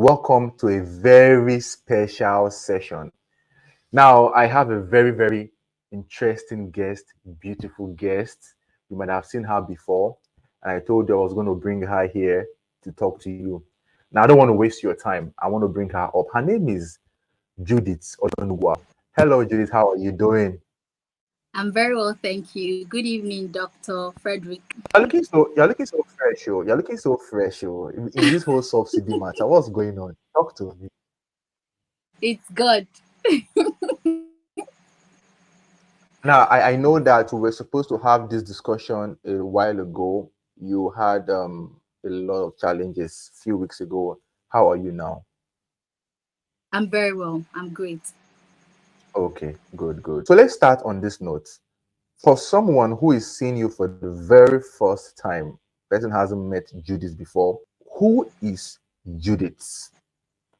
welcome to a very special session. Now, I have a very, very interesting guest, beautiful guest. You might have seen her before, and I told you I was going to bring her here to talk to you. Now, I don't want to waste your time. I want to bring her up. Her name is Judith Ojonugwa. Hello, Judith. How are you doing? I'm very well, thank you. Good evening, Dr. Frederick. You're looking so fresh, oh. You're looking so fresh, oh. In this whole subsidy matter, what's going on? Talk to me. It's good. Now, I know that we were supposed to have this discussion a while ago. You had a lot of challenges a few weeks ago. How are you now? I'm very well. I'm great. Okay, good, good. So let's start on this note. For someone who is seeing you for the very first time, person hasn't met Judith before, who is Judith?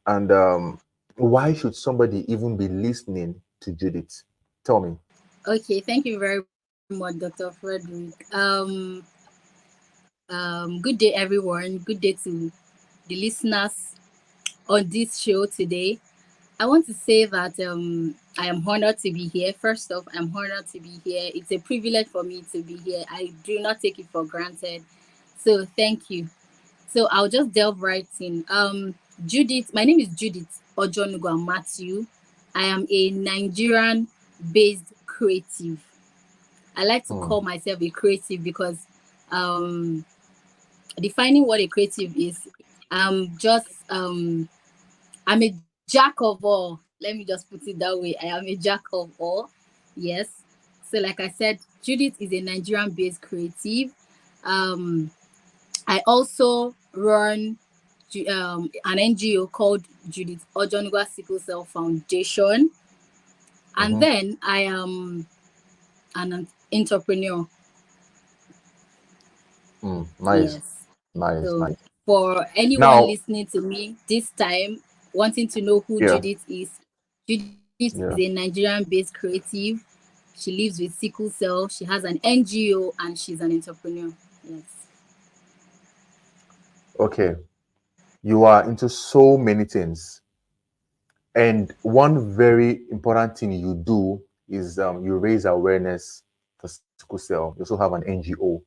And why should somebody even be listening to Judith? Tell me. Okay, thank you very much, Dr. Frederick. Good day, everyone. Good day to the listeners on this show today. I want to say that I am honored to be here. First off, I'm honored to be here. It's a privilege for me to be here. I do not take it for granted. So thank you. So I'll just delve right in. Judith, my name is Judith Ojonugwa Matthew. I am a Nigerian based creative. I like to Hmm. call myself a creative because um, defining what a creative is, just I'm a jack of all. Let me just put it that way. I am a jack of all. Yes. So like I said, Judith is a Nigerian based creative. Um, I also run an NGO called Judith Ojonugwa Sickle Cell Foundation. And Mm-hmm. then I am an entrepreneur. Nice, Yes. nice, So nice. for anyone Now, listening to me this time, wanting to know who yeah, Judith is a yeah. Nigerian based creative. She lives with sickle cell. She has an NGO and she's an entrepreneur. Yes. Okay. You are into so many things. And one very important thing you do is you raise awareness for sickle cell. You also have an NGO.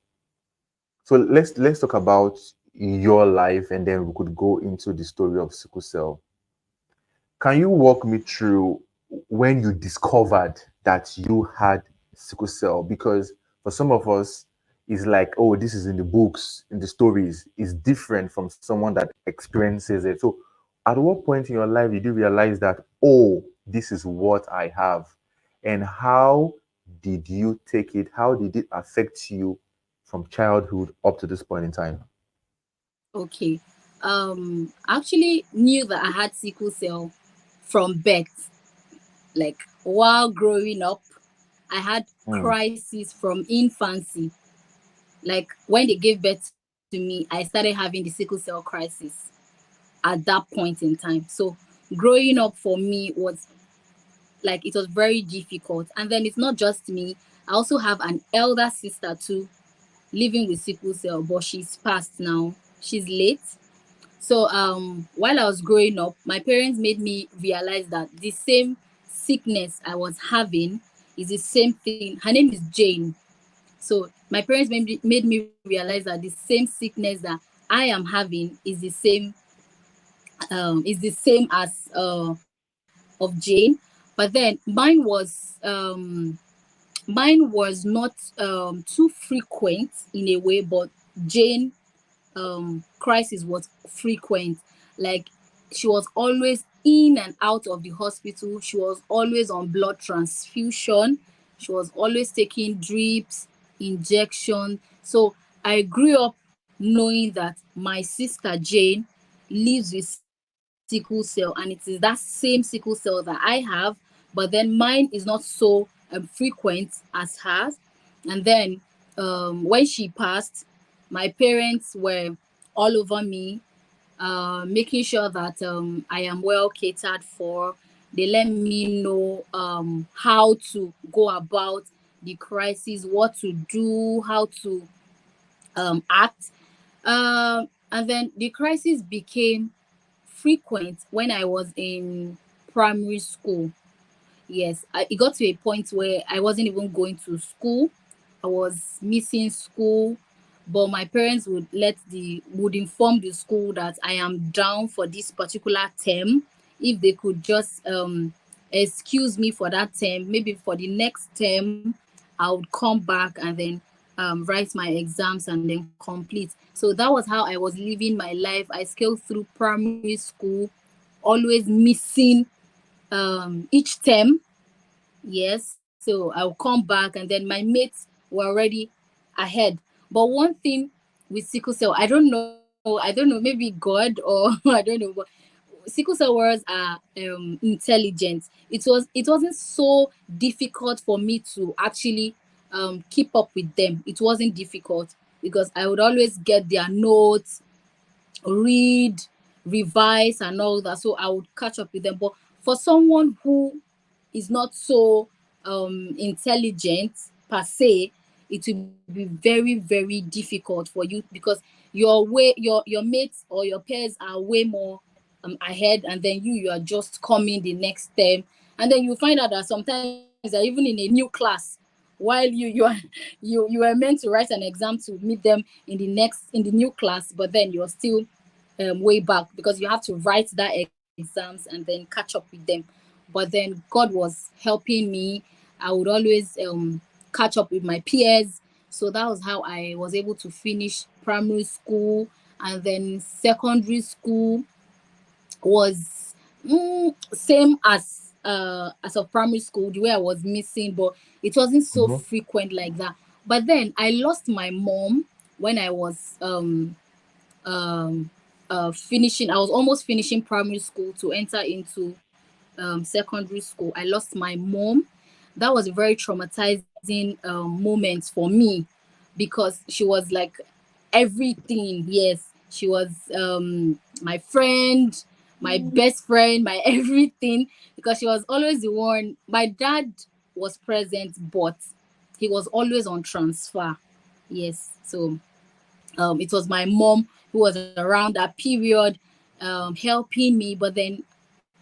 So let's talk about your life, and then we could go into the story of sickle cell. Can you walk me through when you discovered that you had sickle cell? Because for some of us, it's like, oh, this is in the books, in the stories. It's different from someone that experiences it. So, at what point in your life did you realize that, oh, this is what I have? And how did you take it? How did it affect you from childhood up to this point in time? Okay. I actually knew that I had sickle cell from birth. Like while growing up, I had Mm, crisis from infancy. Like when they gave birth to me, I started having the sickle cell crisis at that point in time. So growing up for me was like it was very difficult. And then it's not just me. I also have an elder sister too living with sickle cell, but she's passed now. She's late. So while I was growing up, my parents made me realize that the same sickness I was having is the same thing. Her name is Jane. So my parents made me realize that the same sickness that I am having is the same as of Jane. But then mine was not too frequent in a way, but Jane crisis was frequent. Like she was always in and out of the hospital. She was always on blood transfusion. She was always taking drips, injection. So I grew up knowing that my sister Jane lives with sickle cell, and it is that same sickle cell that I have, but then mine is not so frequent as hers. And then when she passed, my parents were all over me, making sure that I am well catered for. They let me know how to go about the crisis, what to do, how to act. And then the crisis became frequent when I was in primary school. Yes, it got to a point where I wasn't even going to school. I was missing school, but my parents would inform the school that I am down for this particular term. If they could just excuse me for that term, maybe for the next term, I would come back and then write my exams and then complete. So that was how I was living my life. I scaled through primary school, always missing each term. Yes, so I'll come back and then my mates were already ahead. But one thing with sickle cell, I don't know, maybe God or I don't know, but sickle cell warriors are intelligent. It wasn't so difficult for me to actually keep up with them. It wasn't difficult because I would always get their notes, read, revise, and all that. So I would catch up with them. But for someone who is not so intelligent per se, it will be very, very difficult for you because your mates or your peers are way more ahead, and then you are just coming the next term, and then you find out that sometimes they're even in a new class while you are meant to write an exam to meet them in the new class, but then you're still way back because you have to write that exams and then catch up with them. But then God was helping me. I would always catch up with my peers. So that was how I was able to finish primary school. And then secondary school was same as of primary school, the way I was missing, but it wasn't so Mhm. frequent like that. But then I lost my mom when I was um finishing. I was almost finishing primary school to enter into secondary school. I lost my mom. That was a very traumatizing moment for me because she was like everything. Yes, she was my friend, my best friend, my everything, because she was always the one. My dad was present, but he was always on transfer. Yes, so it was my mom who was around that period helping me, but then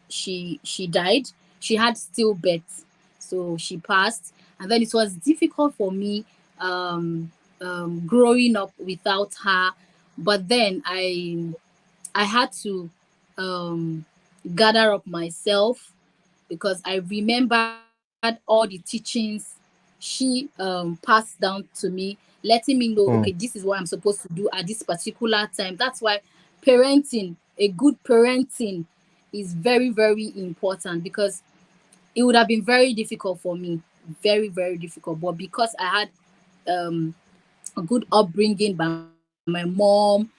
she died. She had stillbirth, so she passed, and then it was difficult for me growing up without her. But then I had to um, gather up myself because I remembered all the teachings she passed down to me, letting me know, okay, Mm. this is what I'm supposed to do at this particular time. That's why parenting, a good parenting, is very, very important because it would have been very difficult for me, very, very difficult. But because I had um, a good upbringing by my mom,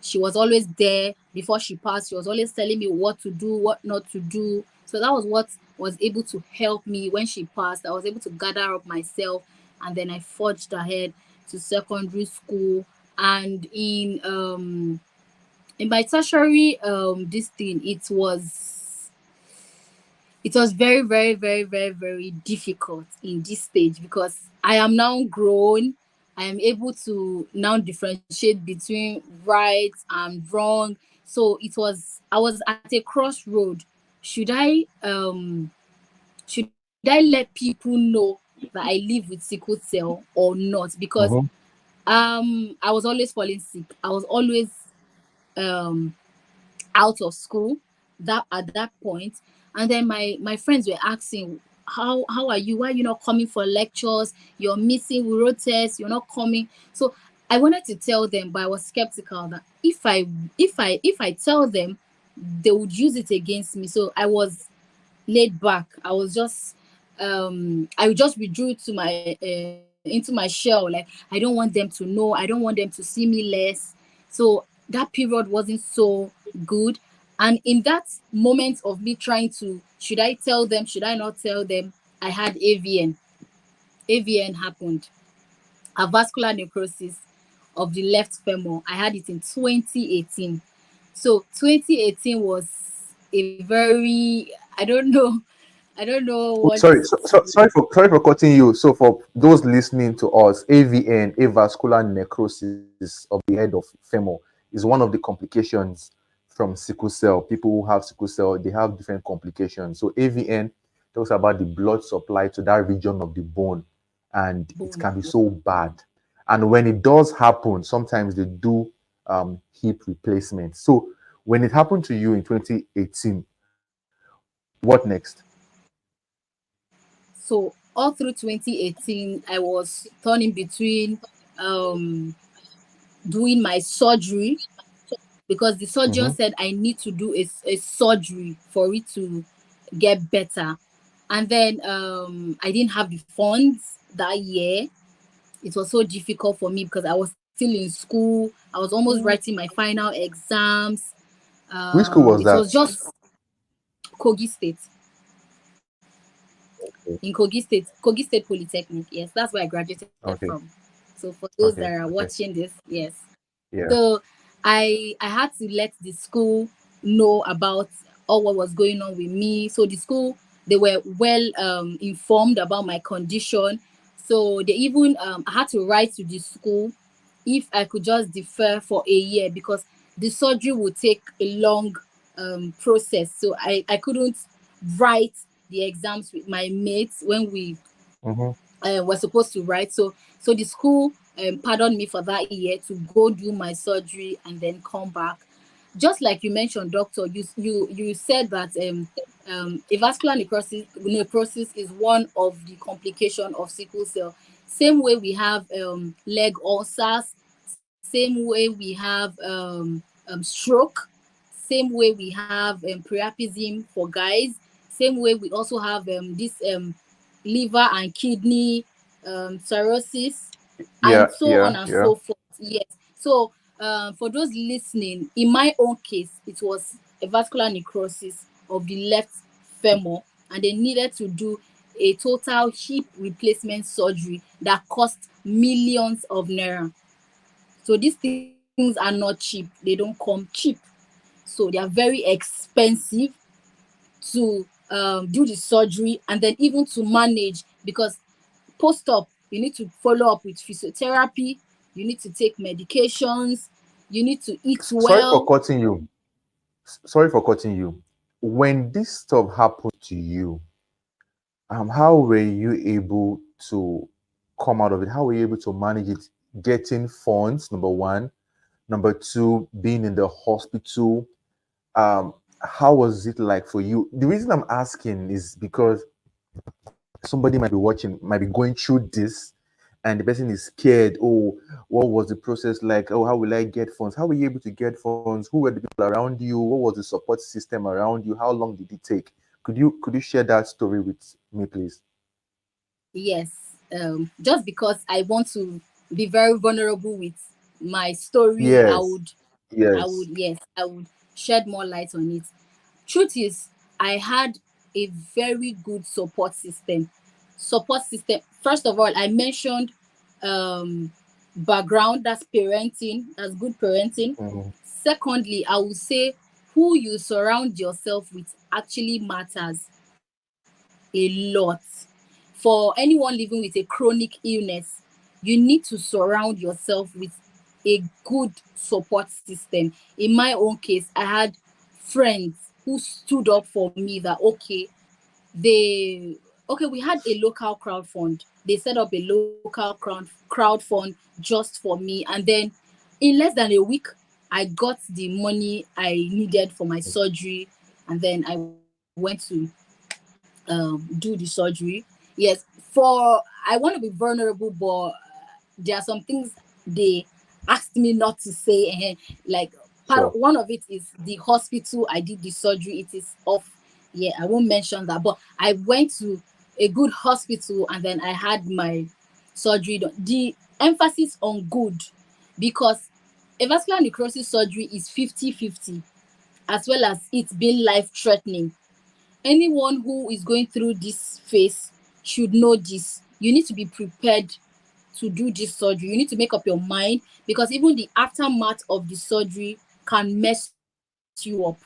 she was always there. Before she passed, she was always telling me what to do, what not to do. So that was what was able to help me when she passed. I was able to gather up myself, and then I forged ahead to secondary school. And in my tertiary this thing, it was very, very, very, very, very difficult in this stage because I am now grown. I am able to now differentiate between right and wrong. So I was at a crossroad. Should I let people know that I live with sickle cell or not? Because Mhm. I was always falling sick. I was always um out of school that at that point. And then my friends were asking, how are you, why are you not coming for lectures, you're missing, we wrote tests, you're not coming. So I wanted to tell them, but I was skeptical that if I tell them, they would use it against me. So I was laid back. I just withdrew to my into my shell. Like, I don't want them to know, I don't want them to see me less. So that period wasn't so good. And in that moment of me trying to, should I tell them, should I not tell them, I had AVN happened, avascular necrosis of the left femur. I had it in 2018. So 2018 was a very, I don't know what Sorry for cutting you. So for those listening to us, AVN, avascular necrosis of the head of femur, is one of the complications from sickle cell. People who have sickle cell, they have different complications. So AVN talks about the blood supply to that region of the bone, and it Bone. can be so bad. And when it does happen, sometimes they do hip replacement. So when it happened to you in 2018, what next? So all through 2018, I was turning between um doing my surgery, because the surgeon Mm-hmm. said I need to do a surgery for it to get better. And then I didn't have the funds that year. It was so difficult for me because I was still in school. I was almost writing my final exams. Which school was It was that? just Kogi State. Okay. In Kogi State Polytechnic. Yes, that's where I graduated from. Okay. So for those that Okay. are Okay. watching this, yes. Yeah. So I had to let the school know about all what was going on with me. So the school, they were well informed about my condition. So they even I had to write to the school if I could just defer for a year, because the surgery would take a long process. So I couldn't write the exams with my mates when we Mm-hmm. were supposed to write. So the school pardoned me for that year to go do my surgery and then come back. Just like you mentioned, doctor, you said that a vascular necrosis is one of the complication of sickle cell. Same way we have leg ulcers, same way we have stroke, same way we have priapism for guys, same way we also have this liver and kidney cirrhosis, Yeah. and so Yeah. on and Yeah. so forth. Yes. So for those listening, in my own case, it was a vascular necrosis of the left femur, and they needed to do a total hip replacement surgery that cost millions of naira. So these things are not cheap. They don't come cheap. So they are very expensive to do the surgery, and then even to manage, because post-op you need to follow up with physiotherapy, you need to take medications, you need to eat Sorry for well. cutting you. Sorry for cutting you. When this stuff happened to you, how were you able to come out of it? How were you able to manage it? Getting funds, number one. Number two, being in the hospital. Um, how was it like for you? The reason I'm asking is because somebody might be watching, might be going through this, and the person is scared. Oh, what was the process like? Oh, how will I get funds? How were you able to get funds? Who were the people around you? What was the support system around you? How long did it take? Could you share that story with me, please? Yes, just because I want to be very vulnerable with my story, Yes. I Yes. would, yes, I would shed more light on it. Truth is, I had a very good support system. Support system. First of all, I mentioned um, background. That's parenting. That's good parenting. Mhm. Secondly, I would say who you surround yourself with actually matters a lot. For anyone living with a chronic illness, you need to surround yourself with a good support system. In my own case, I had friends who stood up for me that they okay, we had a local crowd fund. They set up a local crowd fund just for me, and then in less than a week I got the money I needed for my surgery, and then I went to do the surgery. Yes, for I want to be vulnerable, but there are some things they asked me not to say. Like Sure. one of it is the hospital I did the surgery. It is off. Yeah, I won't mention that, but I went to a good hospital and then I had my surgery done. The emphasis on good, because a vascular necrosis surgery is 50-50, as well as it being life threatening. Anyone who is going through this phase should know this. You need to be prepared to do this surgery. You need to make up your mind, because even the aftermath of the surgery can mess you up.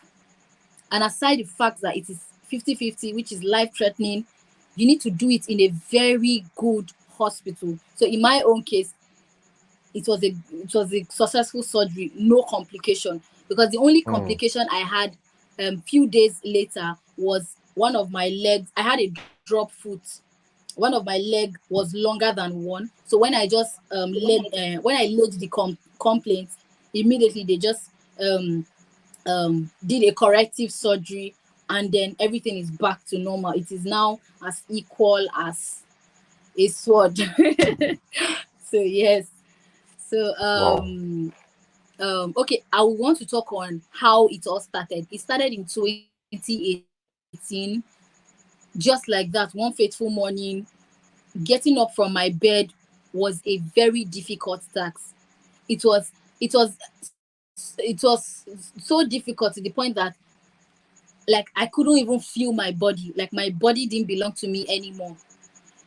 And aside the fact that it is 50-50, which is life threatening, you need to do it in a very good hospital. So in my own case, it was a successful surgery, no complication. because the only Mm. complication I had few days later was one of my legs. I had a drop foot. One of my leg was longer than one. So when I just when I laid the complaint, immediately they just um did a corrective surgery, and then everything is back to normal. It is now as equal as a sword. So yes. So Wow. okay, I would want to talk on how it all started. It started in 2018, just like that, one fateful morning. Getting up from my bed was a very difficult task. It was it was it was so difficult to the point that, like, I couldn't even feel my body. Like, my body didn't belong to me anymore.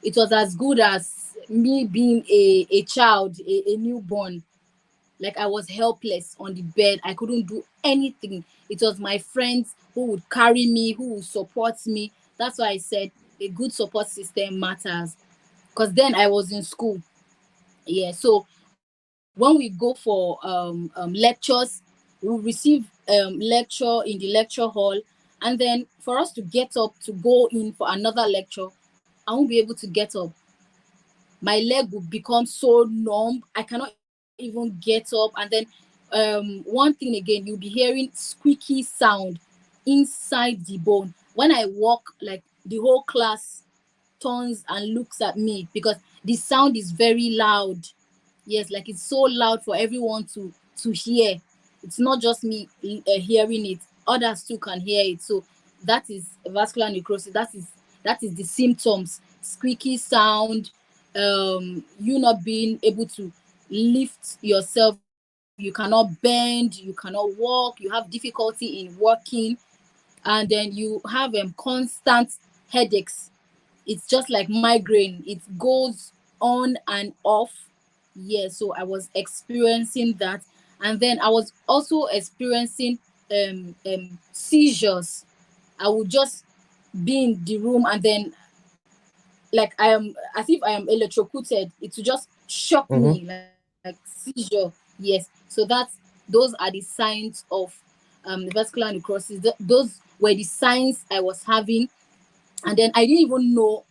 It was as good as me being a child, a newborn. Like, I was helpless on the bed. I couldn't do anything. It was my friends who would carry me, who would support me. That's why I said a good support system matters. Because then I was in school. Yeah. So when we go for lectures, we receive lecture in the lecture hall, and then for us to get up to go in for another lecture, I won't be able to get up. My leg will become so numb. I cannot even get up. And then one thing again, you'll be hearing squeaky sound inside the bone. When I walk, like, the whole class turns and looks at me because the sound is very loud. Yes, like, it's so loud for everyone to hear. It's not just me hearing it. Others too can hear it. So that is vascular necrosis. That is the symptoms: squeaky sound, you not being able to lift yourself. You cannot bend, you cannot walk, you have difficulty in walking, and then you have constant headaches. It's just like migraine. It goes on and off. Yeah, so I was experiencing that. And then I was also experiencing seizures. I would just be in the room, and then, like, I am as if I am electrocuted. It would just shock Mm-hmm. me, like, seizure. Yes. So those are the signs of the vascular necrosis. Those were the signs I was having. And then I didn't even know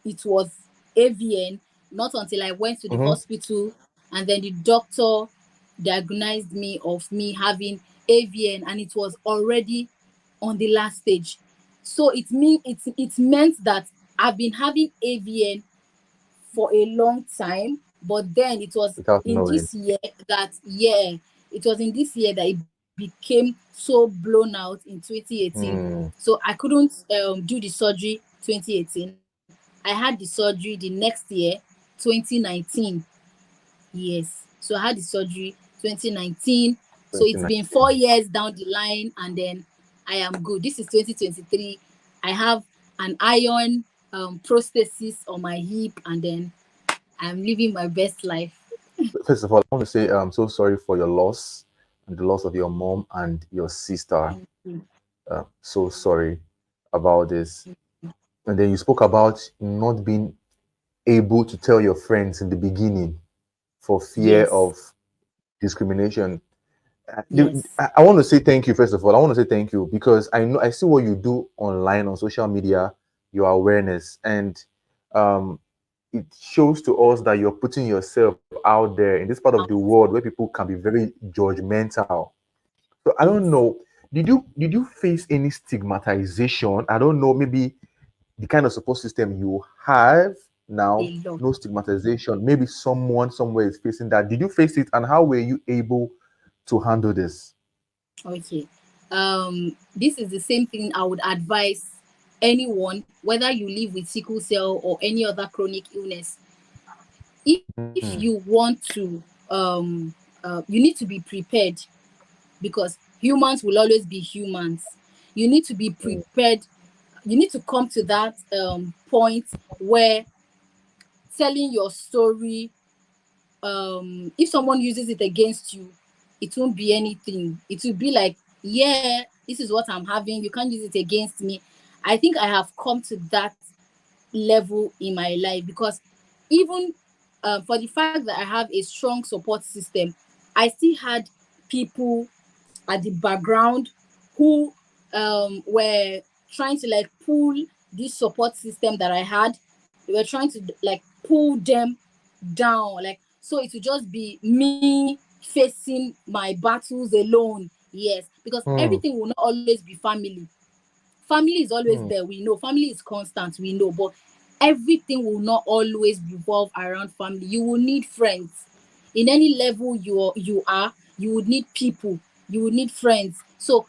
it was AVN, not until I went to the Mm-hmm. hospital, and then the doctor diagnosed me of me having AVN, and it was already on the last stage. So it meant that I've been having AVN for a long time, but then it was Without in knowing. this year that, yeah, it was in this year that it became so blown out in 2018. Mm. So I couldn't do the surgery 2018. I had the surgery the next year, 2019. Yes. So I had the surgery 2019. So it's been 4 years down the line, and then I am good. This is 2023. I have an iron prosthesis on my hip, and then I'm living my best life. First of all, I want to say I'm so sorry for your loss and the loss of your mom and your sister. Thank you. So sorry about this. And then you spoke about not being able to tell your friends in the beginning for fear Yes. of discrimination. Yes. I want to say thank you. First of all, I want to say thank you because I see what you do online on social media, your awareness, and um, it shows to us that you're putting yourself out there in this part of the world where people can be very judgmental. So I don't Yes. know. Did you face any stigmatization? I don't know. Maybe the kind of support system you have now, A lot. no stigmatization. Maybe someone somewhere is facing that. Did you face it, and how were you able to handle this? Okay. This is the same thing I would advise anyone, whether you live with sickle cell or any other chronic illness. If you Mm, want to, you need to be prepared, because humans will always be humans. You need to be mm, prepared. You need to come to that point where telling your story, if someone uses it against you, it won't be anything. It will be like, yeah, this is what I'm having. You can't use it against me. I think I have come to that level in my life, because even for the fact that I have a strong support system, I still had people at the background who were trying to like pull this support system that I had. They were trying to like pull them down, like, so it would just be me facing my battles alone. Yes, because Hmm. everything will not always be family. Family is always Hmm. there, we know. Family is constant, we know. But everything will not always revolve around family. You will need friends. In any level you are, you would need people, you would need friends. So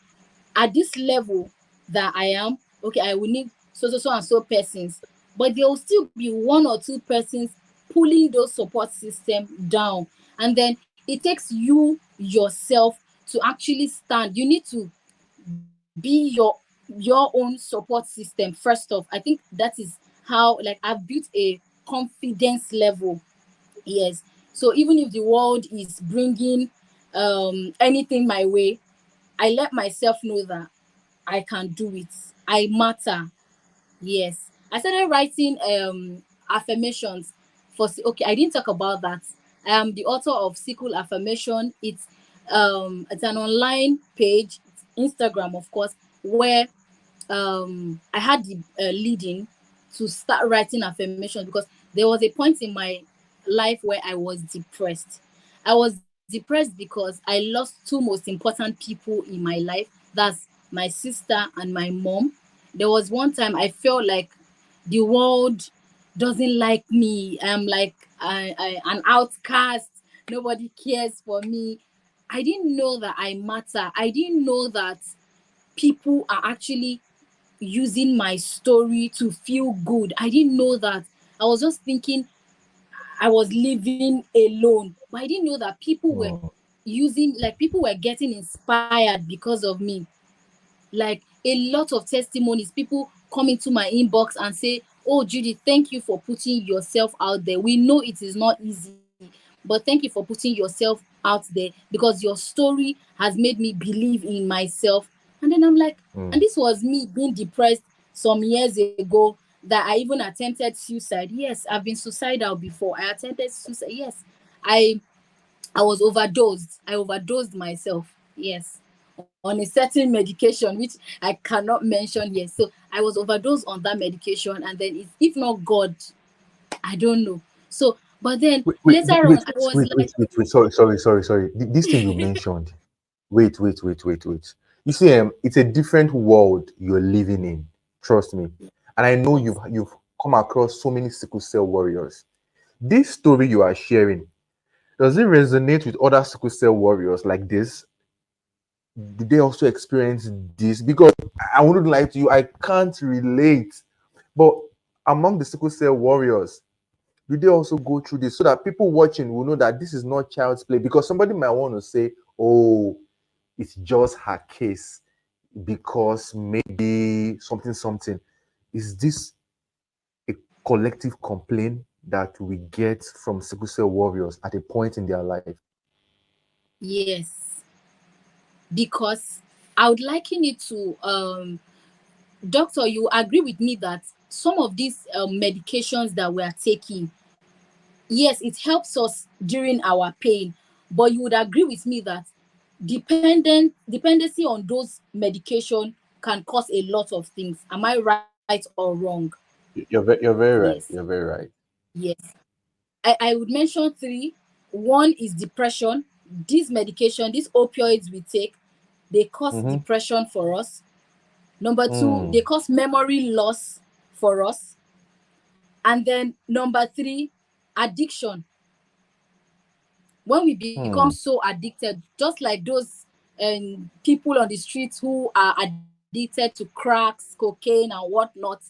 at this level that I am, okay, I will need so and so persons, but there will still be one or two persons pulling those support system down. And then it takes you yourself to actually stand. You need to be your own support system first off. I think that is how, like, I've built a confidence level. Yes. So even if the world is bringing anything my way, I let myself know that I can do it. I matter. Yes. I started writing affirmations okay, I didn't talk about that. I am the author of Sickle Affirmation. It's an online page, Instagram of course, where I had the leading to start writing affirmations because there was a point in my life where I was depressed. I was depressed because I lost two most important people in my life. That's my sister and my mom. There was one time I felt like the world doesn't like me. I'm like an outcast. Nobody cares for me. I didn't know that I matter. I didn't know that people are actually using my story to feel good. I didn't know that. I was just thinking I was living alone. But I didn't know that people were Hmm. using, like, people were getting inspired because of me. Like, a lot of testimonies, people come into my inbox and say, "Oh, Judy, thank you for putting yourself out there. We know it is not easy, but thank you for putting yourself out there because your story has made me believe in myself." And then I'm like, and Hmm. this was me being depressed some years ago, that I even attempted suicide. Yes, I've been suicidal before. I attempted suicide. Yes, I I was overdosed. I overdosed myself. Yes, on a certain medication, which I cannot mention here. So I was overdosed on that medication, and then if not God, I don't know. So, but then Wait, wait, later wait, on, wait, I was wait, like, wait, wait, wait. Sorry, sorry, sorry, sorry. This thing you mentioned. Wait, wait, wait, wait, wait. You see, it's a different world you're living in. Trust me. And I know yes, you've come across so many sickle cell warriors. This story you are sharing, does it resonate with other sickle cell warriors like this? Did they also experience this? Because I wouldn't lie to you, I can't relate. But among the sickle cell warriors, do they also go through this so that people watching will know that this is not child's play? Because somebody might want to say, oh, it's just her case because maybe something, something. Is this a collective complaint that we get from sickle cell warriors at a point in their life? yes, because I would liken it to doctor. You agree with me that some of these medications that we are taking, yes, it helps us during our pain, but you would agree with me that dependency on those medication can cause a lot of things. Am I right or wrong? You're very Yes, right. You're very right. yes. I would mention three. One is depression. These medication, these opioids we take, they cause Mm-hmm. depression for us. Number two, Hmm. they cause memory loss for us. And then number three, addiction. When we become Hmm. so addicted, just like those people on the streets who are addicted to cracks, cocaine, and whatnot,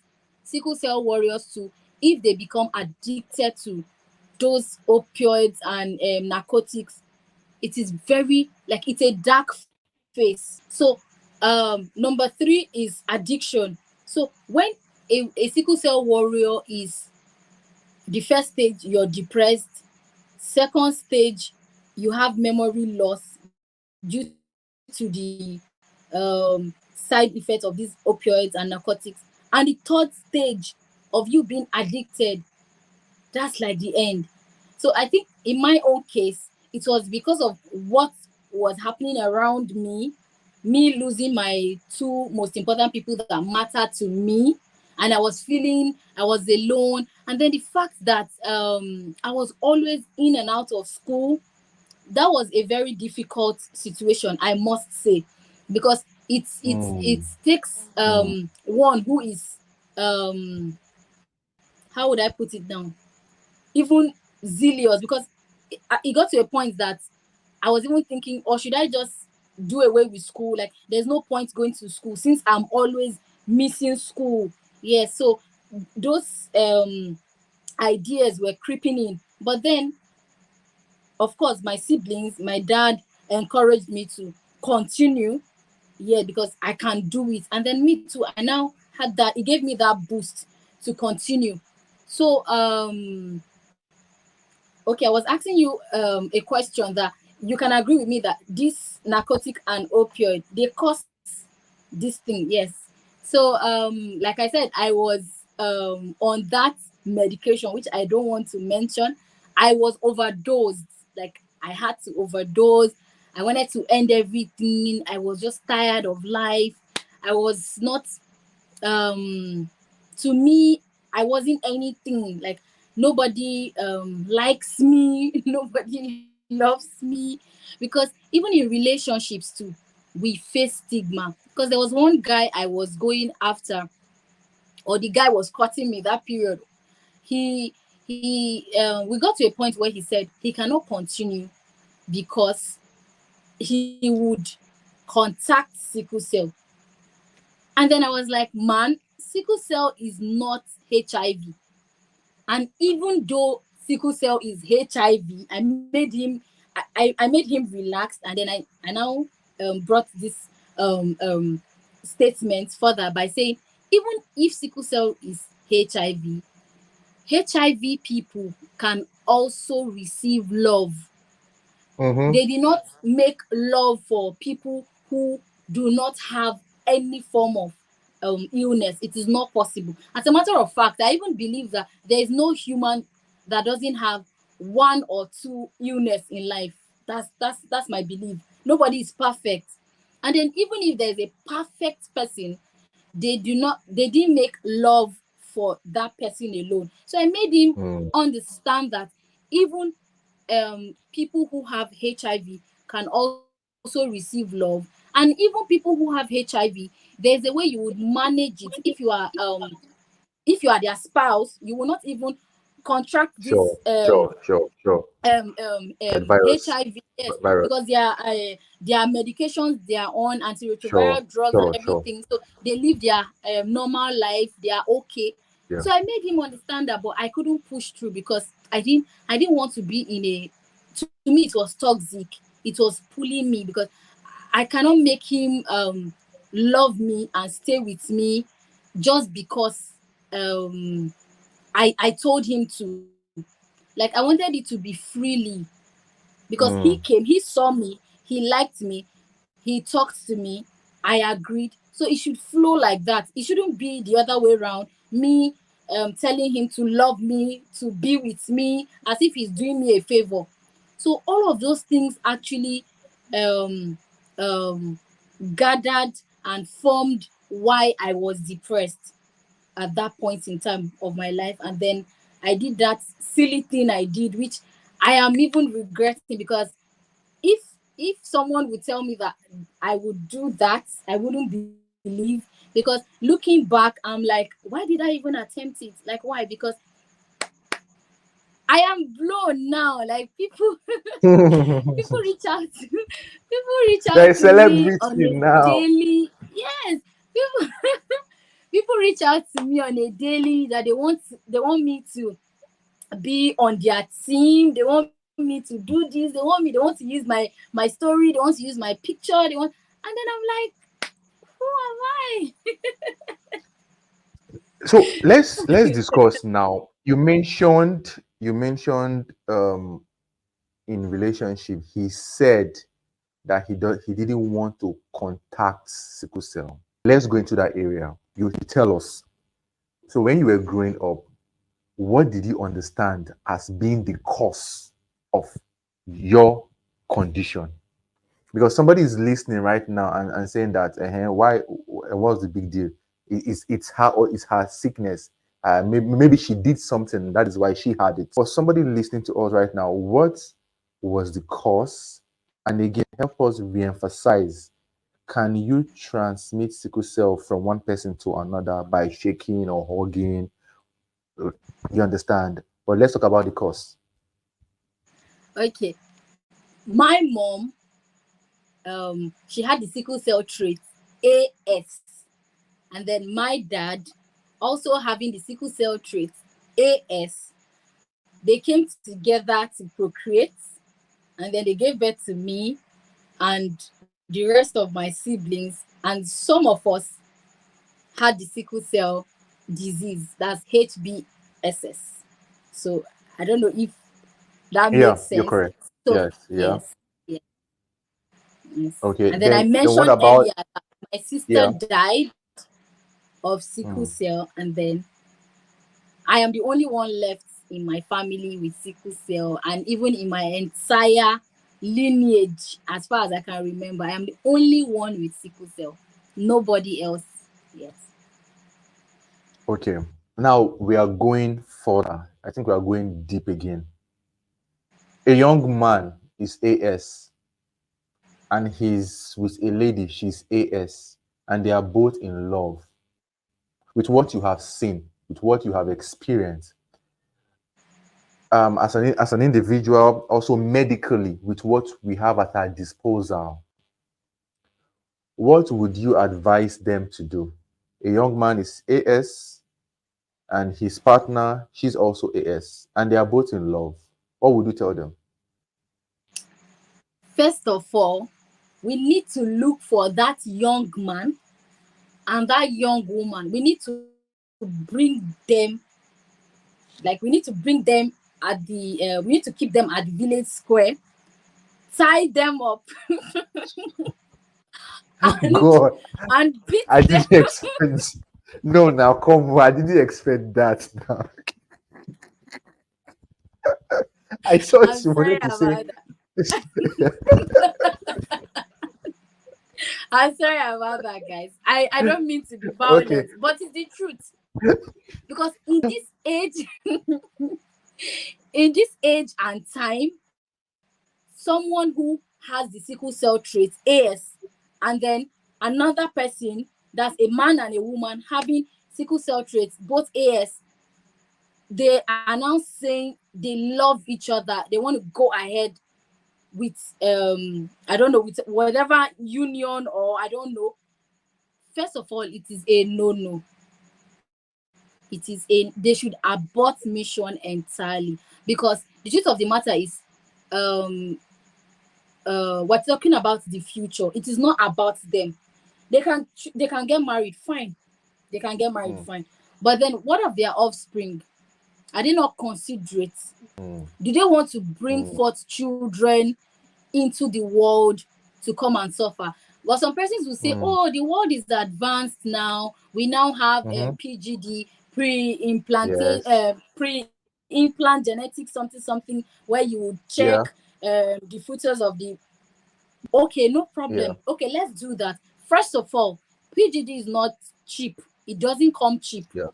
sickle cell warriors too, if they become addicted to those opioids and narcotics, it is very, like, it's a dark phase. So number three is addiction. So when a sickle cell warrior is, the first stage, you're depressed. Second stage, you have memory loss due to the side effects of these opioids and narcotics. And the third stage of you being addicted, that's like the end. So I think in my own case, it was because of what was happening around me losing my two most important people that matter to me, and I was alone. And then the fact that I was always in and out of school, that was a very difficult situation, I must say, because it Mm, takes mm, one who is how would I put it now, even zealous, because it got to a point that I was even thinking, or should I just do away with school? Like, there's no point going to school since I'm always missing school. Yeah, so those ideas were creeping in. But then, of course, my siblings, my dad encouraged me to continue. Yeah, because I can do it. And then me too, I now had that, it gave me that boost to continue. So okay, I was asking you a question that you can agree with me that this narcotic and opioid, they cause this thing. Yes. So like I said, I was on that medication, which I don't want to mention. I was overdosed. Like, I had to overdose. I wanted to end everything. I was just tired of life. I was not to me, I wasn't anything. Like, nobody likes me, nobody loves me, because even in relationships too, we face stigma. Because there was one guy I was going after, or the guy was cutting me that period. He we got to a point where he said he cannot continue because he would contact sickle cell. And then I was like, man, sickle cell is not HIV. And even though sickle cell is HIV, I made him relaxed, and then I now brought this statement further by saying, even if sickle cell is HIV people can also receive love. mm-hmm. They did not make love for people who do not have any form of illness. It is not possible. As a matter of fact, I even believe that there is no human that doesn't have one or two illness in life. That's my belief. Nobody is perfect. And then even if there's a perfect person, they didn't make love for that person alone. So I made him Mm, understand that even people who have HIV can also receive love. And even people who have HIV, there's a way you would manage it. If you are their spouse, you will not even contract this sure, sure, sure, sure. That virus, HIV. Yes, because virus. their medications they are on, Sure, antiretroviral drugs and sure, sure. everything, so they live their normal life. They are okay. Yeah. So I made him understand that, but I couldn't push through because I didn't want to be in a. To me, it was toxic. It was pulling me because I cannot make him love me and stay with me just because I told him to. Like, I wanted it to be freely, because he came, Mm, he saw me, he liked me, he talked to me, I agreed. So it should flow like that. It shouldn't be the other way around. Me telling him to love me, to be with me, as if he's doing me a favor. So all of those things actually um, um, gathered and formed why I was depressed at that point in time of my life. And then I did that silly thing I did, which I am even regretting, because if if someone would tell me that I would do that, I wouldn't believe, because looking back, I'm like, why did I even attempt it? Like, why? Because I am blown now. Like, people people you're reach out to people reach a out to me celebrity on a now. daily. Yes, people people reach out to me on a daily that they want me to be on their team. They want me to do this. They want to use my story. They want to use my picture. And then I'm like, who am I? So let's discuss now. You mentioned in relationship he said that he didn't want to contact sickle cell. Let's go into that area. You tell us. So when you were growing up, what did you understand as being the cause of your condition? Because somebody is listening right now and saying that, why, what's the big deal? It's her, or it's her sickness. Maybe she did something, that is why she had it. For somebody listening to us right now, what was the cause? And again, help us re-emphasize, can you transmit sickle cell from one person to another by shaking or hugging? You understand? But let's talk about the cause. Okay. My mom, she had the sickle cell trait AS, and then my dad, also having the sickle cell trait AS. They came together to procreate, and then they gave birth to me and the rest of my siblings, and some of us had the sickle cell disease, that's HBSS. So I don't know if that Yeah, makes you're sense. correct. So Yes, yeah. yes, yes, yes. Okay, And then I then what mentioned about, earlier that my sister yeah? died of sickle Mm. cell, and then I am the only one left in my family with sickle cell, and even in my entire lineage, as far as I can remember, I am the only one with sickle cell. Nobody else. Yes. Okay, now we are going further. I think we are going deep again. A young man is AS, and he's with a lady, she's AS, and they are both in love. With what you have seen, with what you have experienced, as an individual, also medically, with what we have at our disposal, what would you advise them to do? A young man is AS, and his partner, she's also AS, and they are both in love. What would you tell them? First of all, we need to look for that young man and that young woman. We need to bring them, like we need to bring them at the we need to keep them at the village square, tie them up, and God, beat I them. didn't expect. No, now come on, I didn't expect that. Now I thought I'm you sorry wanted to say. about that. I'm sorry about that, guys. I don't mean to be Okay. violent, but it's the truth. Because in this age, in this age and time, someone who has the sickle cell trait AS, and then another person, that's a man and a woman, having sickle cell traits both AS, they are now saying they love each other, they want to go ahead with I don't know, with whatever union, or I don't know. First of all, it is a no. It is a, they should abort mission entirely, because the truth of the matter is, um we're talking about the future. It is not about them. They can get married, fine. They can get married, Mm, fine. But then what of their offspring? Are they not considerate? mm, Do they want to bring mm, forth children into the world to come and suffer? But some persons will say, mm. oh, the world is advanced now. We now have Mm-hmm. PGD, Yes. pre-implant genetics, something, where you would check Yeah. the fructose of the. Okay, no Yeah. problem. Okay, let's do that. First of all, PGD is not cheap. It doesn't come cheap. Yeah.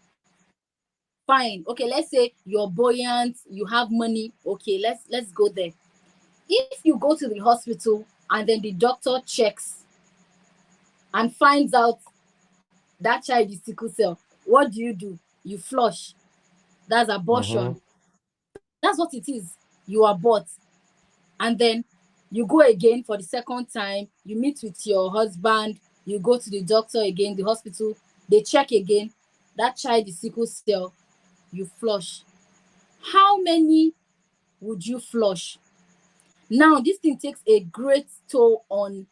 Fine. Okay, let's say you're buoyant, you have money. Okay, let's go there. If you go to the hospital and then the doctor checks and finds out that child is sickle cell, what do? You flush. That's Mm-hmm. abortion. That's what it is. You abort. And then you go again for the second time, you meet with your husband, you go to the doctor again, the hospital, they check again, that child is sickle cell, you flush. How many would you flush? Now this thing takes a great toll on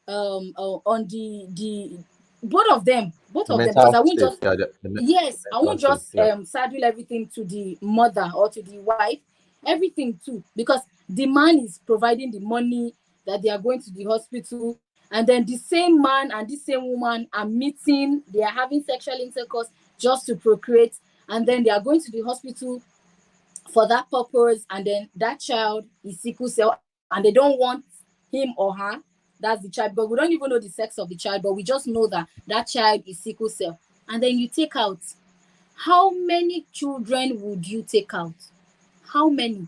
the both The of them, because mental I won't state. just, Yeah. The yes, I mental won't state. just Yeah. saddle everything to the mother or to the wife, everything too, because the man is providing the money that they are going to the hospital, and then the same man and the same woman are meeting, they are having sexual intercourse just to procreate, and then they are going to the hospital for that purpose, and then that child is sickle cell and they don't want him or her. that's the child, but we don't even know the sex of the child, but we just know that that child is sickle cell. And then you take out, how many children would you take out? How many?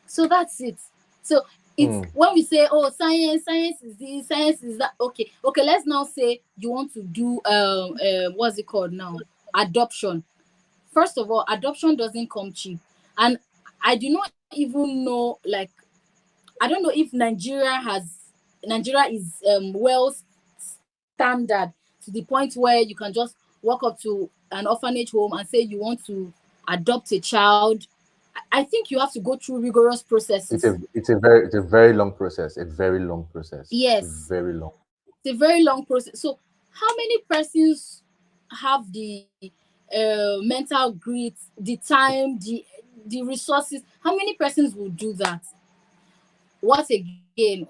So that's it. So it's when we say, oh, science is this, science is that. Okay, let's now say you want to do what's it called now, adoption. First of all, adoption doesn't come cheap, and I do not even know, like, I don't know if Nigeria is well standard to the point where you can just walk up to an orphanage home and say you want to adopt a child. I think you have to go through rigorous processes. It's a very long process. A very long process. Yes, Very long. it's a very long process. So how many persons have the mental grit, the time, the resources? How many persons will do that? What again?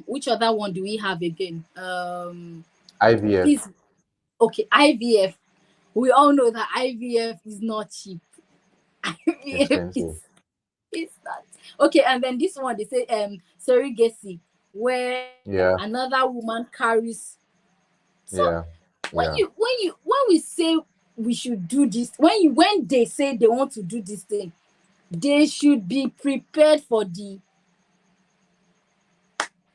Which other one do we have again? IVF. Please. Okay, IVF. We all know that IVF is not cheap. IVF Expensive. is not. Okay, and then this one they say surrogacy, where Yeah. another woman carries. So Yeah. Yeah. when we say we should do this, when they say they want to do this thing, they should be prepared for the,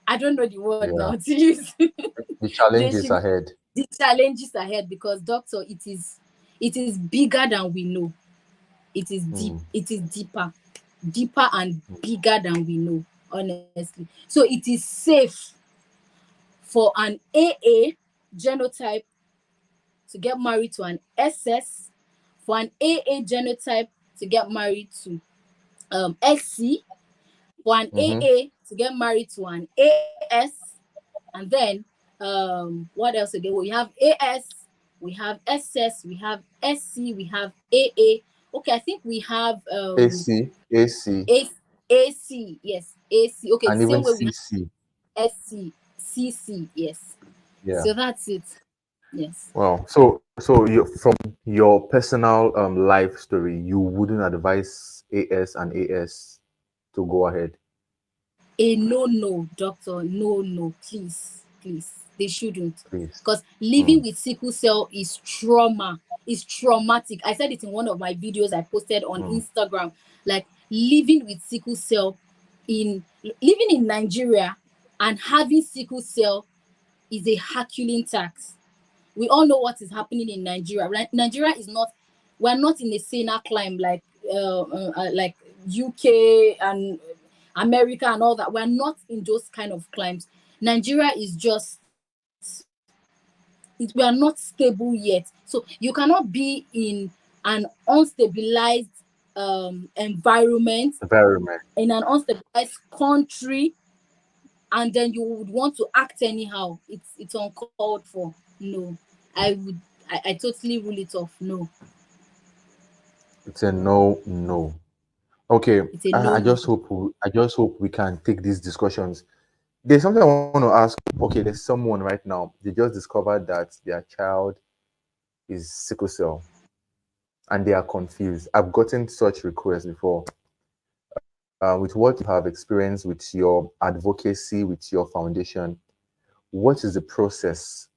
I don't know the word Yeah. now to use. The They challenges should, ahead. the challenges ahead, because doctor, it is bigger than we know. It is deep. It is deeper and bigger than we know, honestly. So it is safe for an AA genotype to get married to an SS, for an AA genotype to get married to SC, for an Mm-hmm. AA to get married to an AS, and then what else again? We have AS, we have SS, we have SC, we have AA. Okay, I think we have AC, A, AC, yes, AC. Okay, the and same even way we have CC. SC, CC, yes. Yeah. So that's it. Yes. Well, so you, from your personal life story, you wouldn't advise AS and AS to go ahead, No, doctor, no, please, they shouldn't, please. because living Mm. with sickle cell is trauma, is traumatic. I said it in one of my videos I posted on Mm. Instagram. Like, living with sickle cell, in living in Nigeria and having sickle cell is a Herculean task. We all know what is happening in Nigeria. Nigeria is not, we're not in a saner climb like UK and America and all that. We're not in those kind of climes. Nigeria is just, we are not stable yet. So you cannot be in an unstabilized environment, Environment. in an unstabilized country, and then you would want to act anyhow. It's uncalled for. No, I totally rule it off. No, It's a no, no. Okay, it's a no no. I just hope we can take these discussions. There's something I want to ask. Okay, there's someone right now. They just discovered that their child is sickle cell, and they are confused. I've gotten such requests before. With what you have experienced with your advocacy, with your foundation, what is the process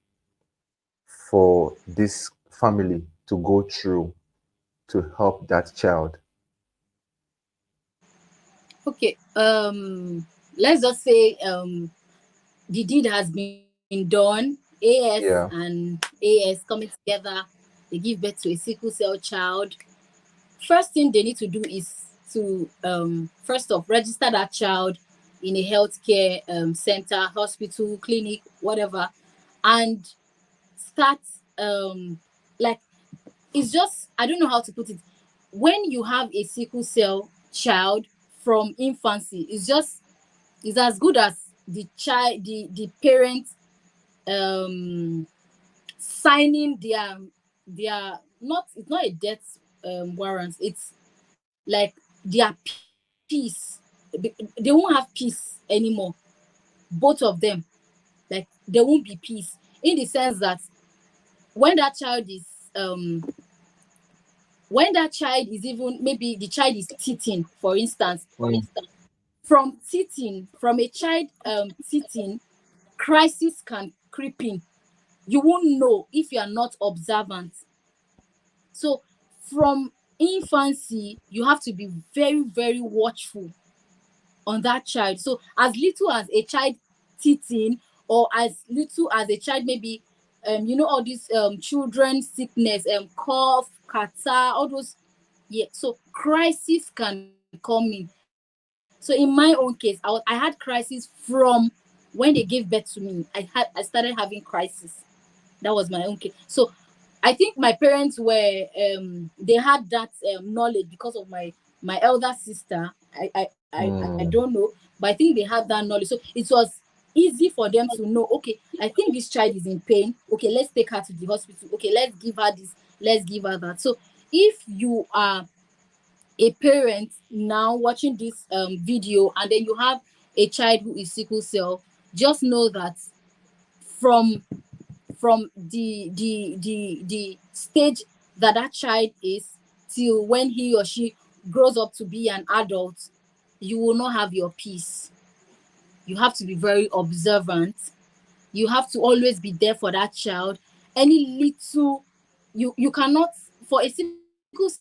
for this family to go through to help that child? Okay. Let's just say the deed has been done. AS Yeah. and AS coming together, they give birth to a sickle cell child. First thing they need to do is to first off register that child in a healthcare center, hospital, clinic, whatever, and start like, it's just, I don't know how to put it. When you have a sickle cell child from infancy, it's as good as the child, the parent signing their, not, it's not a death warrant, it's like their peace. They won't have peace anymore, both of them. Like, there won't be peace, in the sense that when that child is when that child is, even maybe the child is teething, for instance, Mm. from teething, from a child teething, crisis can creep in. You won't know if you are not observant. So from infancy, you have to be very, very watchful on that child. So as little as a child teething, or as little as a child maybe all these children sickness, cough, catarrh, all those, yeah, so crisis can come in. So in my own case, I had crisis from when they gave birth to me. I started having crisis. That was my own case. So I think my parents were they had that knowledge because of my elder sister. I don't Hmm. know, but I think they had that knowledge. So it was easy for them to know, okay, I think this child is in pain. Okay, let's take her to the hospital. Okay, let's give her this, let's give her that. So if you are a parent now watching this video, and then you have a child who is sickle cell, just know that from the stage that that child is till when he or she grows up to be an adult, you will not have your peace. You have to be very observant. You have to always be there for that child. Any little, you cannot, for a sickle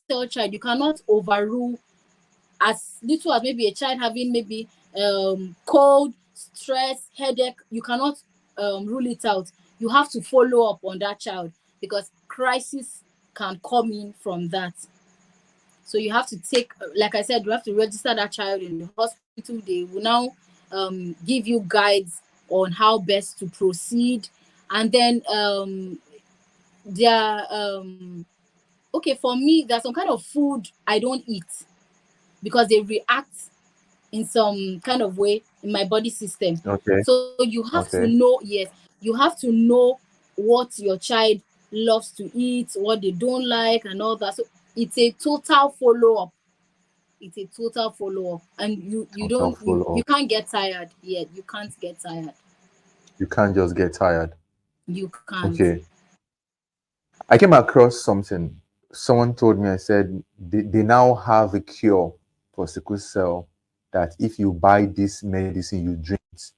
cell child, you cannot overrule as little as maybe a child having maybe cold, stress, headache. You cannot rule it out. You have to follow up on that child, because crisis can come in from that. So you have to take, like I said, you have to register that child in the hospital. They will now give you guides on how best to proceed. And then there okay, for me, there's some kind of food I don't eat because they react in some kind of way in my body system. Okay. So you have to Okay. know, yes, you have to know what your child loves to eat, what they don't like, and all that. So it's a total follow up. It's a total follow up, and you Total don't follow you up. can't get tired. Yeah, you can't get tired. You can't just get tired. You can't. Okay. I came across something. Someone told me, I said, they now have a cure for sickle cell that if you buy this medicine, you drink it,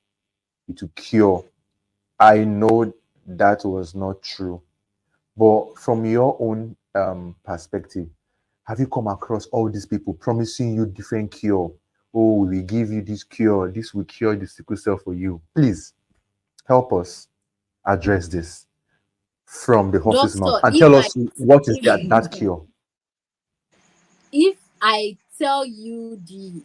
it will cure. I know that was not true. But from your own perspective, have you come across all these people promising you different cure? Oh, we give you this cure. This will cure the sickle cell for you. Please help us address this from the horse's mouth Doctor, and tell us what is that cure. if I tell you the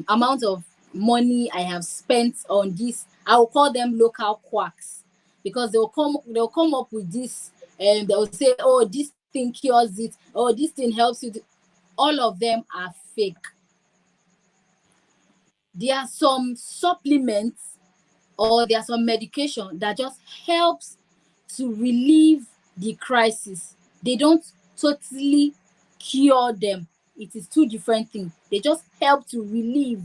amount of money I have spent on this, I will call them local quacks, because they'll come up with this, and they'll say, oh, this thing cures it, oh, this thing helps you. All of them are fake. There are some supplements, or there are some medication that just helps to relieve the crisis. They don't totally cure them. It is two different things. They just help to relieve,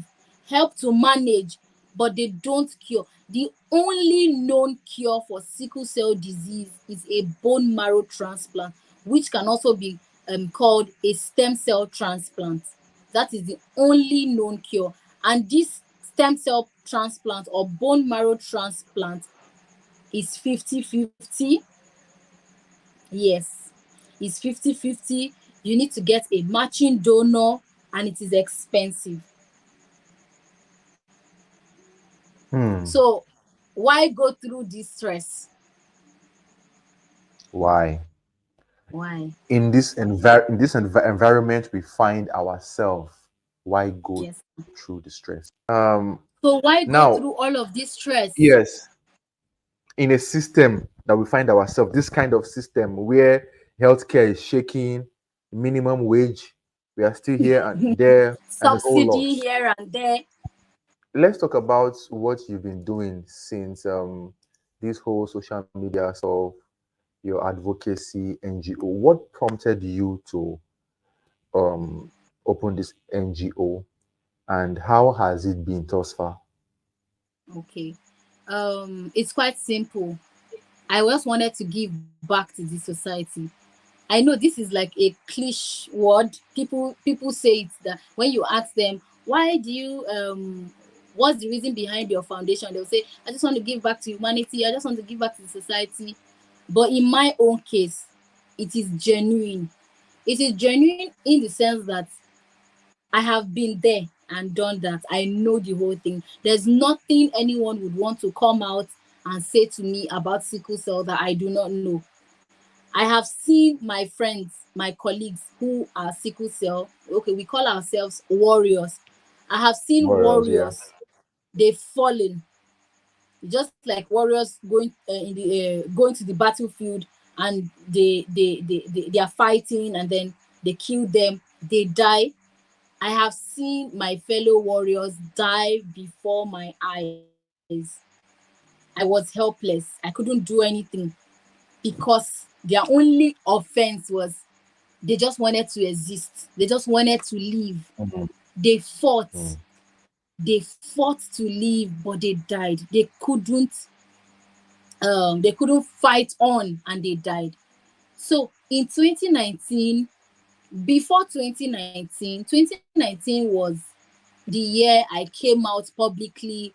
help to manage, but they don't cure. The only known cure for sickle cell disease is a bone marrow transplant, which can also be called a stem cell transplant. That is the only known cure. And this stem cell transplant or bone marrow transplant is 50-50. Yes, it's 50-50. You need to get a matching donor, and it is expensive. Hmm. So why go through this stress? Why? Why? In this environment we find ourselves, why go Yes. through the stress? So why go Now, through all of this stress? yes, in a system that we find ourselves, this kind of system where healthcare is shaking, minimum wage, we are still here and there, and a whole lot. Subsidy here and there. Let's talk about what you've been doing since this whole social media stuff, your advocacy NGO. What prompted you to um, open this NGO, and how has it been thus far? Okay. It's quite simple. I just wanted to give back to the society. I know this is like a cliche word. People say it, that when you ask them why do you what's the reason behind your foundation? They'll say, I just want to give back to humanity, I just want to give back to the society. But in my own case, it is genuine. It is genuine in the sense that I have been there and done that. I know the whole thing. There's nothing anyone would want to come out and say to me about sickle cell that I do not know. I have seen my friends, my colleagues who are sickle cell. Okay, we call ourselves warriors. I have seen Warriors, yeah. warriors. They've fallen, just like warriors going to the battlefield, and they are fighting, and then they kill them. They die. I have seen my fellow warriors die before my eyes. I was helpless. I couldn't do anything because their only offense was they just wanted to exist. They just wanted to live. Mm-hmm. They fought. Mm. They fought to live, but they died. They couldn't fight on, and they died. So in 2019, before 2019 was the year I came out publicly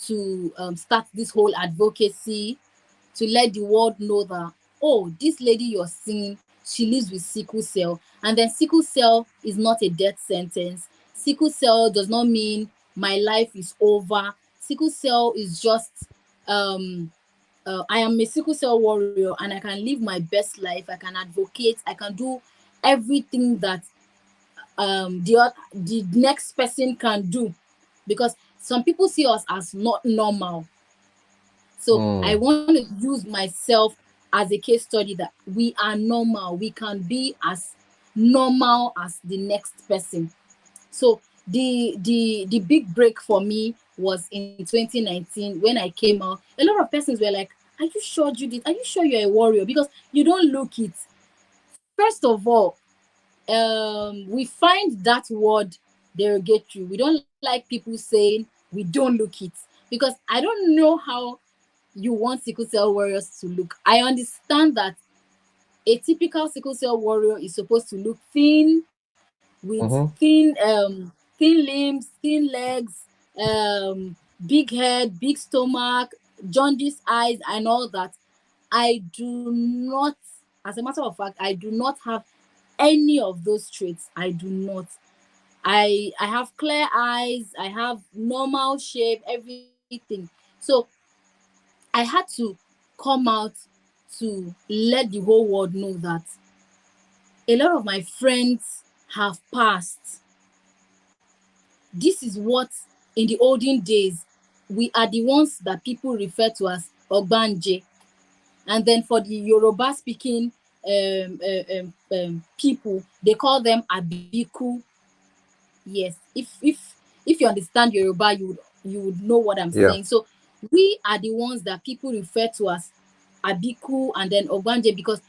to start this whole advocacy, to let the world know that, oh, this lady you're seeing, she lives with sickle cell. And then sickle cell is not a death sentence. Sickle cell does not mean my life is over. Sickle cell is just I am a sickle cell warrior, and I can live my best life. I can advocate. I can do everything that the next person can do, because some people see us as not normal. So I Mm. want to use myself as a case study that we are normal. We can be as normal as the next person. So the big break for me was in 2019 when I came out. A lot of persons were like, "Are you sure, Judith? Are you sure you're a warrior? Because you don't look it." First of all, we find that word derogatory. We don't like people saying we don't look it, because I don't know how you want sickle cell warriors to look. I understand that a typical sickle cell warrior is supposed to look thin, with Mm-hmm. thin limbs, thin legs, big head, big stomach, jaundice eyes, and all that. I do not, as a matter of fact, I do not have any of those traits. I do not. I have clear eyes, I have normal shape, everything. So I had to come out to let the whole world know that a lot of my friends have passed. This is what, in the olden days, we are the ones that people refer to as Ogbanje. And then for the Yoruba speaking people, they call them Abiku. Yes, if you understand Yoruba, you would know what I'm Yeah. saying. So we are the ones that people refer to as Abiku and then Ogbanje, because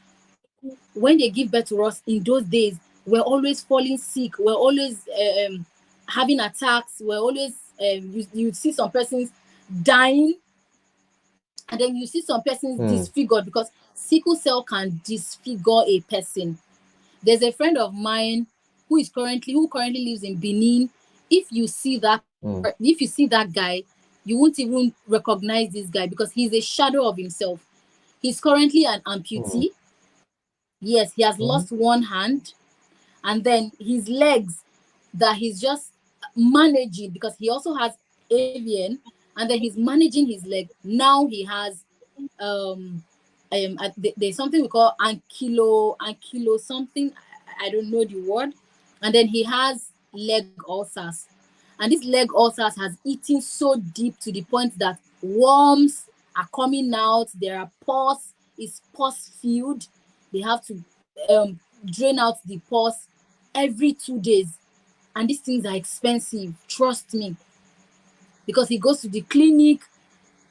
when they give birth to us in those days, we're always falling sick, we're always having attacks, we're always you see some persons dying, and then you see some persons Mm. disfigured, because sickle cell can disfigure a person. There's a friend of mine who currently lives in Benin. Mm. If you see that guy, you won't even recognize this guy, because he's a shadow of himself. He's currently an Mm. amputee. Yes, he has Mm-hmm. lost one hand, and then his legs that he's just managing, because he also has avian, and then he's managing his leg. Now he has um there's something we call ankylo something. I don't know the word. And then he has leg ulcers, and this leg ulcers has eaten so deep to the point that worms are coming out. There are pus. It's pus filled. They have to drain out the pus every 2 days, and these things are expensive, trust me, because he goes to the clinic.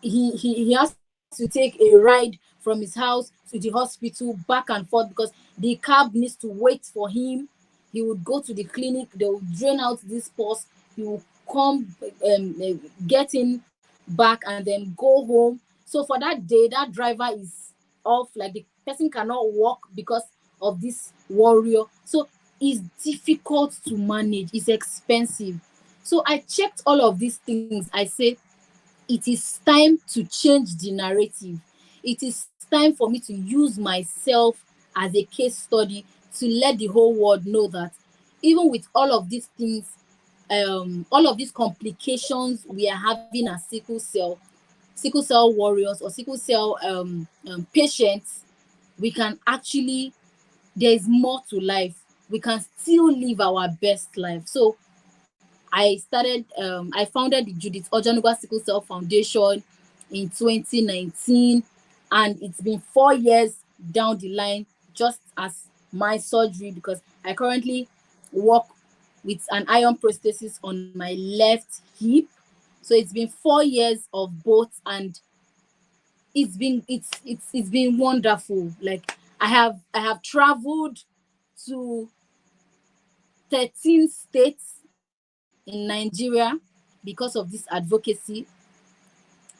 He has to take a ride from his house to the hospital, back and forth, because the cab needs to wait for him. He would go to the clinic, they will drain out this pus, he will come, get in back, and then go home. So for that day, that driver is off, like the person cannot walk because of this warrior. So it's difficult to manage, it's expensive. So I checked all of these things. I said, it is time to change the narrative. It is time for me to use myself as a case study to let the whole world know that even with all of these things, all of these complications we are having as sickle cell warriors or sickle cell patients, we can actually, there is more to life. We can still live our best life. So I founded the Judith Ojonugwa Sickle Cell Foundation in 2019, and it's been 4 years down the line, just as my surgery, because I currently work with an iron prosthesis on my left hip. So it's been 4 years of both, and it's been wonderful. Like I have traveled to 13 states in Nigeria because of this advocacy.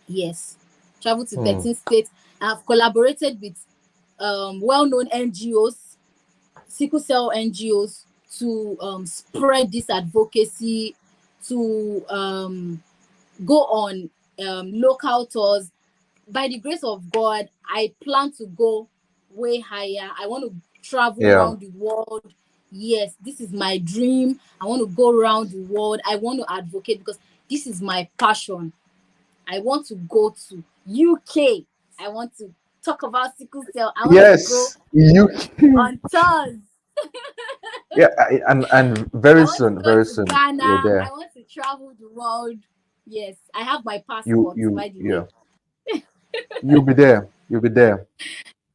Yes, traveled to 13 Hmm. states. I have collaborated with well-known NGOs, sickle cell NGOs, to spread this advocacy, to go on local tours. By the grace of God, I plan to go way higher. I want to travel Yeah. around the world. Yes, this is my dream. I want to go around the world. I want to advocate because this is my passion. I want to go to UK. I want to talk about sickle cell. I want to go Yes, you. on tours. Yeah, and I very want to soon, go very to soon, Ghana. you're I there. want to travel the world. Yes, I have my You, passport, you, by the yeah. way. You'll be there. You'll be there.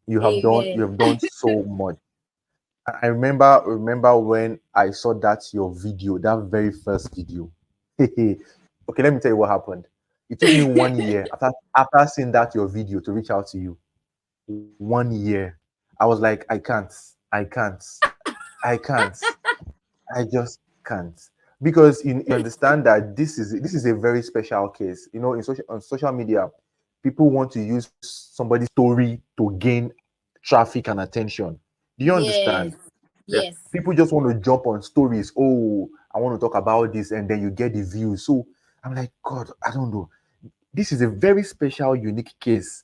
You Amen. have done so much. I remember when I saw that your video, that very first video. Okay, let me tell you what happened. It took me 1 year after seeing that your video to reach out to you. 1 year. I was like, I can't, I can't. I just can't. Because you understand that this is a very special case. On social media, people want to use somebody's story to gain traffic and attention. Do you Yes. understand? Yeah. Yes. People just want to jump on stories. Oh, I want to talk about this, and then you get the views. So I'm like, God, I don't know. This is a very special, unique case.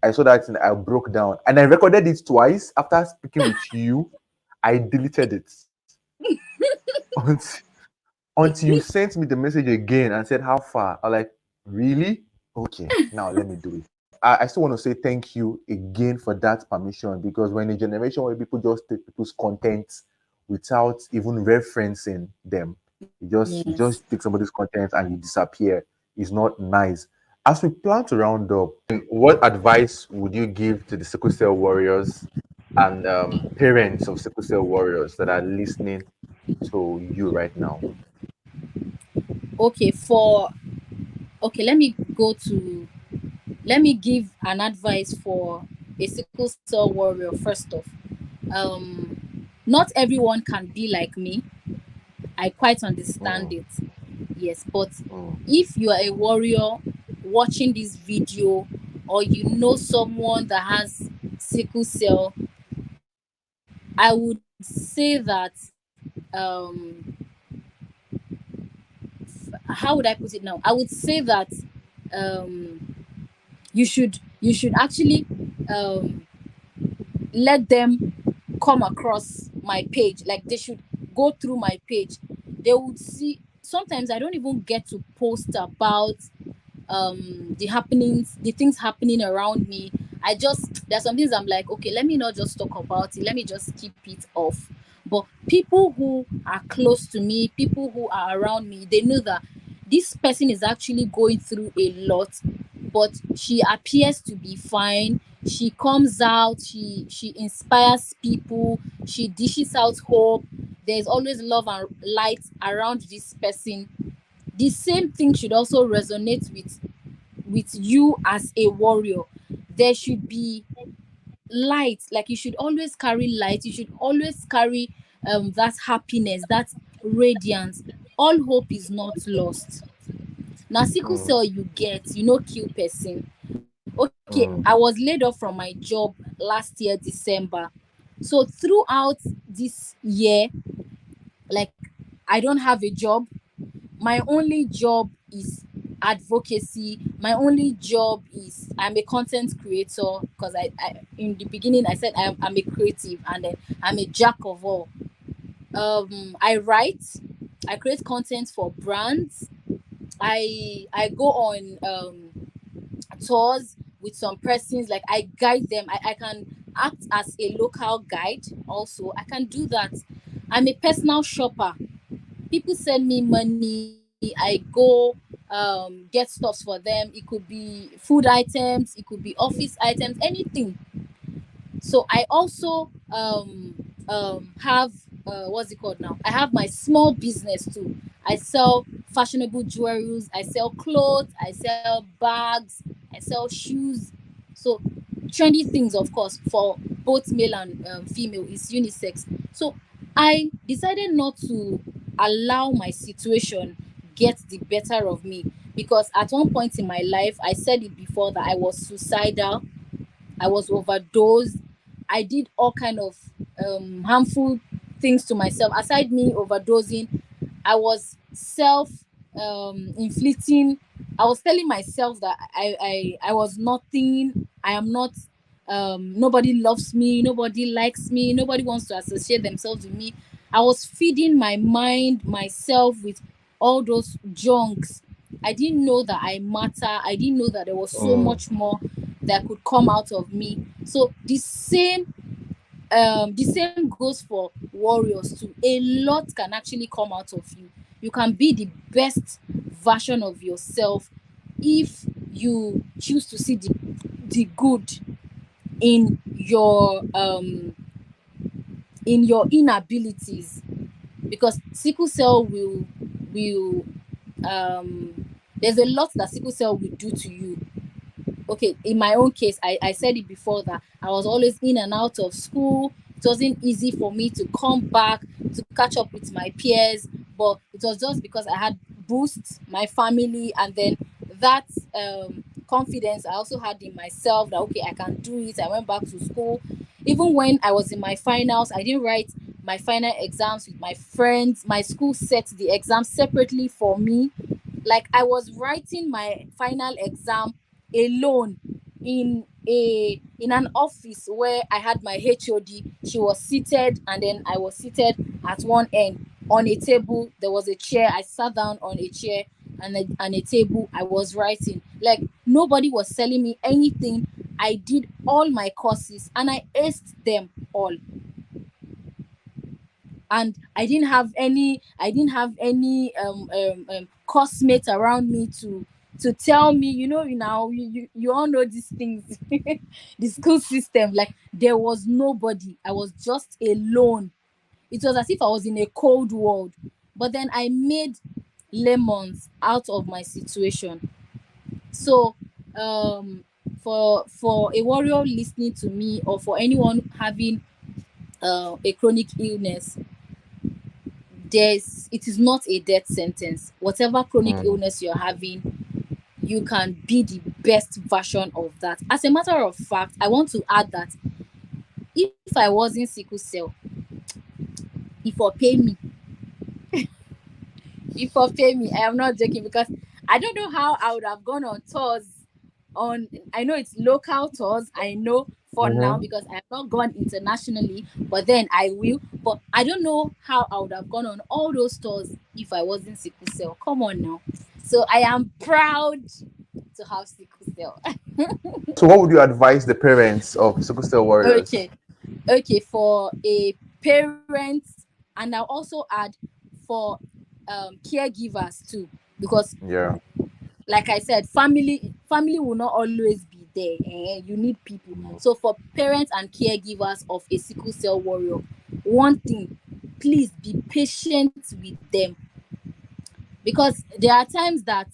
I saw that and I broke down, and I recorded it twice. After speaking with you, I deleted it until, until you sent me the message again and said, "How far?" I'm like, "Really? Okay, now let me do it." I still want to say thank you again for that permission, because we're in a generation where people just take people's content without even referencing them. You just Yes. take somebody's content and you disappear. It's not nice. As we plan to round up, what advice would you give to the sickle cell warriors and parents of sickle cell warriors that are listening to you right now? Okay, let me give an advice for a sickle cell warrior first off. Not everyone can be like me. I quite understand Mm, it. Yes, but mm, if you are a warrior watching this video, or you know someone that has sickle cell, I would say that um how would I put it now? I would say that um you should actually um let them come across my page. Like, they should go through my page. They would see, sometimes I don't even get to post about the happenings, the things happening around me. I just, there's some things I'm like, okay, let me not just talk about it, let me just keep it off. But people who are close to me, people who are around me, they know that this person is actually going through a lot, but she appears to be fine. She comes out, she inspires people, she dishes out hope. There's always love and light around this person. The same thing should also resonate with you as a warrior. There should be light. Like, you should always carry light, you should always carry that happiness, that radiance. All hope is not lost. Now, sickle mm, cell you get, you know, kill person. Okay, I was mm, laid off from my job last year December. So throughout this year, like, I don't have a job. my only job is advocacy. My only job is I'm a content creator, because I in the beginning I said I'm a creative, and then I'm a jack of all. I write, I create content for brands. I go on tours with some persons, like I guide them. I can act as a local guide also. I can do that. I'm a personal shopper. People send me money, I go get stuff for them. It could be food items, it could be office items, anything. So I also have what's it called now, I have my small business too. I sell fashionable jewelries, I sell clothes, I sell bags, I sell shoes. So trendy things, of course, for both male and female, is unisex. So I decided not to allow my situation get the better of me, because at one point in my life, I said it before, that I was suicidal, I was overdosed. I did all kind of harmful things to myself. Aside me overdosing, I was self inflicting. I was telling myself that I was nothing. I am not. Nobody loves me. Nobody likes me. Nobody wants to associate themselves with me. I was feeding my mind, myself, with all those junks. I didn't know that I matter. I didn't know that there was so Mm. much more that could come out of me. So the same goes for warriors too. A lot can actually come out of you. You can be the best version of yourself if you choose to see the good in your inabilities, because sickle cell will there's a lot that sickle cell will do to you. Okay, in my own case, I said it before, that I was always in and out of school. It wasn't easy for me to come back to catch up with my peers, but it was just because I had boost my family, and then that confidence I also had in myself, that okay, I can do it. I went back to school. Even when I was in my finals, I didn't write my final exams with my friends. My school set the exam separately for me. Like, I was writing my final exam alone in an office where I had my HOD. She was seated, and then I was seated at one end on a table. There was a chair. I sat down on a chair and a table. I was writing. Like, nobody was selling me anything. I did all my courses and I aced them all. And I didn't have any course mates around me to tell me, you all know these things. The school system, like, there was nobody. I was just alone. It was as if I was in a cold world. But then I made lemons out of my situation. So um for a warrior listening to me, or for anyone having a chronic illness, it is not a death sentence. Whatever chronic Mm. illness you're having, you can be the best version of that. As a matter of fact, I want to add that if I wasn't sickle cell, if or pay me, if or pay me, I am not joking, because I don't know how I would have gone on tours. I know it's local tours, I know, for now, Mm-hmm. because I have not gone internationally, but then I will. But I don't know how I would have gone on all those tours if I wasn't sickle cell. Come on now. So I am proud to have sickle cell. So, what would you advise the parents of sickle cell warriors? Okay. Okay, for a parent, and I'll also add for caregivers too, because, Yeah. like I said, family will not always be there. You need people. So for parents and caregivers of a sickle cell warrior, one thing, please be patient with them, because there are times that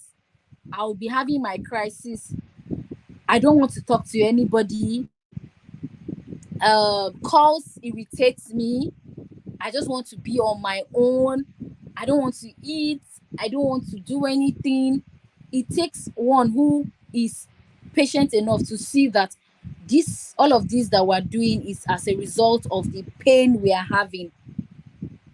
I'll be having my crisis. I don't want to talk to anybody. Calls irritates me. I just want to be on my own. I don't want to eat. I don't want to do anything. It takes one who is patient enough to see that all of this that we're doing is as a result of the pain we are having.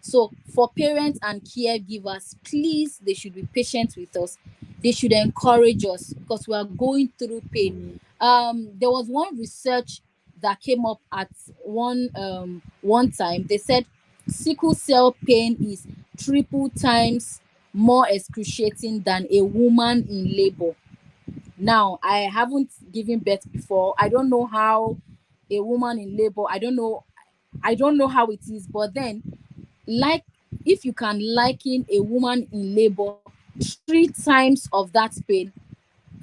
So for parents and caregivers, please, they should be patient with us. They should encourage us because we are going through pain. Mm. There was one research that came up at one time. They said sickle cell pain is triple times more excruciating than a woman in labor. Now, I haven't given birth before. I don't know how a woman in labor, I don't know how it is, but then, like, if you can liken a woman in labor 3 times of that pain,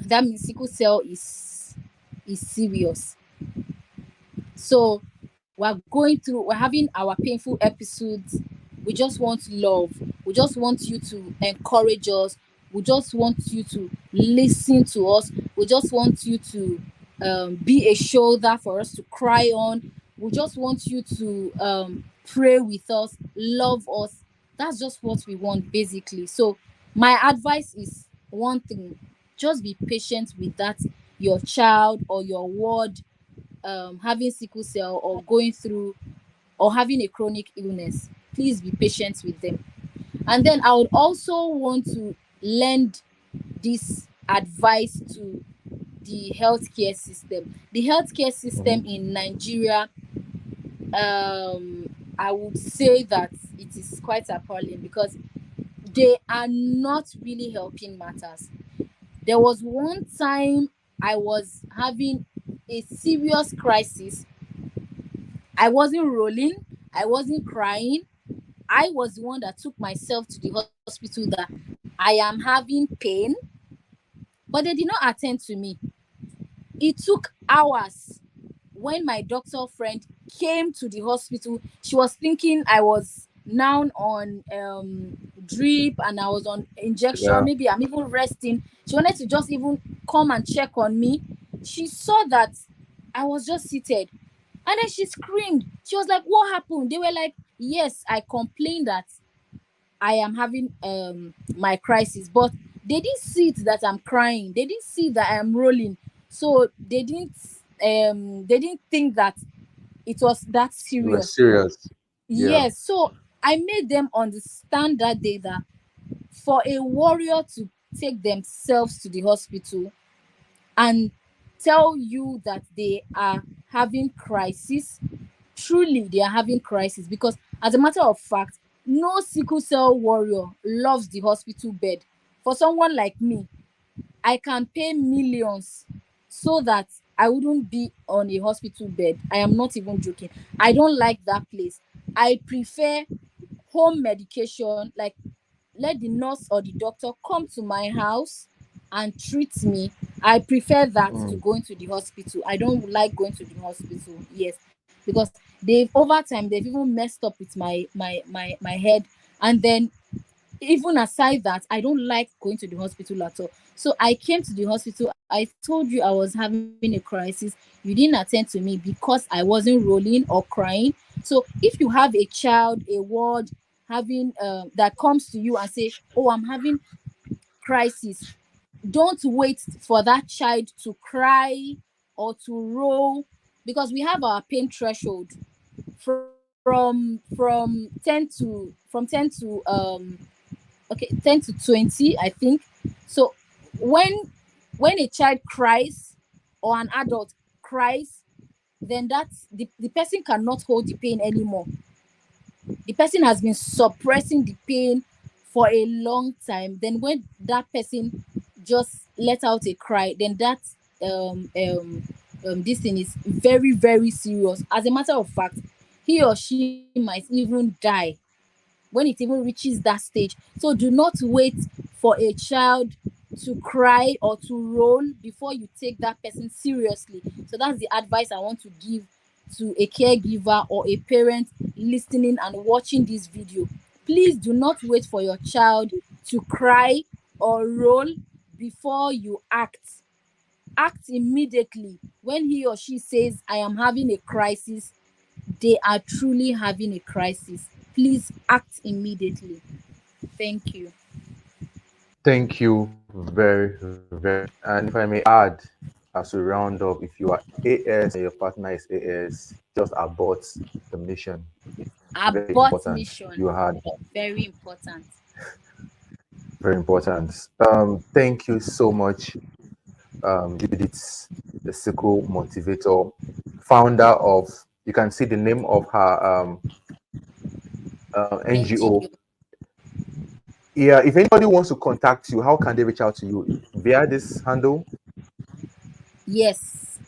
that means sickle cell is serious. So we're having our painful episodes. We just want love. We just want you to encourage us. We just want you to listen to us. We just want you to be a shoulder for us to cry on. We just want you to pray with us, love us. That's just what we want, basically. So my advice is one thing: just be patient with that your child or your ward having sickle cell or going through or having a chronic illness. Please be patient with them. And then I would also want to lend this advice to the healthcare system. The healthcare system Mhm. in Nigeria, I would say that it is quite appalling because they are not really helping matters. There was one time I was having a serious crisis. I wasn't rolling, I wasn't crying. I was the one that took myself to the hospital that I am having pain, but they did not attend to me. It took hours. When my doctor friend came to the hospital, she was thinking I was now on drip and I was on injection. Yeah. Maybe I'm even resting. She wanted to just even come and check on me. She saw that I was just seated. And then she screamed. She was like, "What happened?" They were like, "Yes, I complained that I am having my crisis," but they didn't see it that I'm crying. They didn't see that I am rolling. So they didn't think that it was that You were serious. serious. Yeah. Yes. So I made them understand that day that for a warrior to take themselves to the hospital and tell you that they are having crisis, truly they are having crisis, because as a matter of fact, no sickle cell warrior loves the hospital bed. For someone like me, I can pay millions so that I wouldn't be on a hospital bed. I am not even joking. I don't like that place. I prefer home medication, like let the nurse or the doctor come to my house and treat me. I prefer that to Mm. going to the hospital. I don't like going to the hospital. Yes, because they've over time they've even messed up with my head. And then, even aside that, I don't like going to the hospital at all. So I came to the hospital. I told you I was having a crisis. You didn't attend to me because I wasn't rolling or crying. So if you have a child, a ward having that comes to you and say, "Oh, I'm having crisis," don't wait for that child to cry or to roll, because we have our pain threshold from 10 to from 10 to okay, 10 to 20, I think. So when a child cries or an adult cries, then that's the person cannot hold the pain anymore. The person has been suppressing the pain for a long time. Then when that person just let out a cry, then that this thing is very, very serious. As a matter of fact, he or she might even die when it even reaches that stage. So do not wait for a child to cry or to roll before you take that person seriously. So that's the advice I want to give to a caregiver or a parent listening and watching this video. Please do not wait for your child to cry or roll before you act. Act immediately. When he or she says, "I am having a crisis," they are truly having a crisis. Please act immediately. Thank you. Thank you very, very much. And if I may add, as we round up, if you are AS and your partner is AS, just abort the mission. very Abort important. mission. You had Very important. very important. Thank you so much, Judith, the sickle motivator, founder of. You can see the name of her NGO. NGO. Yeah, if anybody wants to contact you, how can they reach out to you? Via this handle? Yes.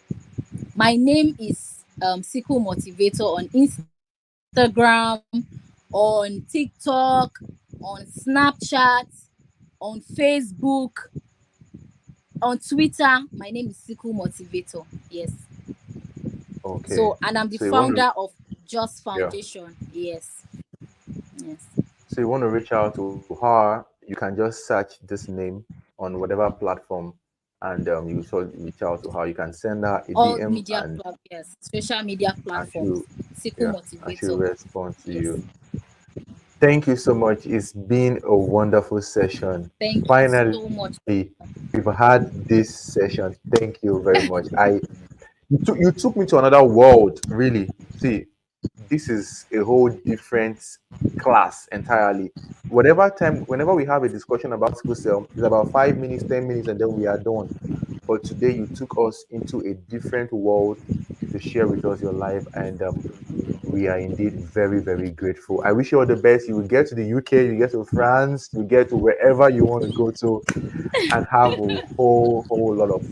My name is Sickle Motivator on Instagram, on TikTok, on Snapchat, on Facebook, on Twitter. My name is Sickle Motivator. Yes. Okay. So, and I'm the So you want to, founder of Just yeah. Foundation. Yes. Yes. So you want to reach out to her, you can just search this name on whatever platform, and you so reach out to her. You can send her a All DM, media yes, social media and platforms. she'll, Sickle yeah, and she'll Motivator. respond to Yes. you. Thank you so much. It's been a wonderful session. Thank you Finally, so much. we've had this session. Thank you very much. You took me to another world, really. See, this is a whole different class entirely. Whenever we have a discussion about sickle cell, it's about 5 minutes, 10 minutes, and then we are done. But today you took us into a different world to share with us your life, and we are indeed very, very grateful. I wish you all the best. You will get to the UK, you get to France, you get to wherever you want to go to, and have a whole lot of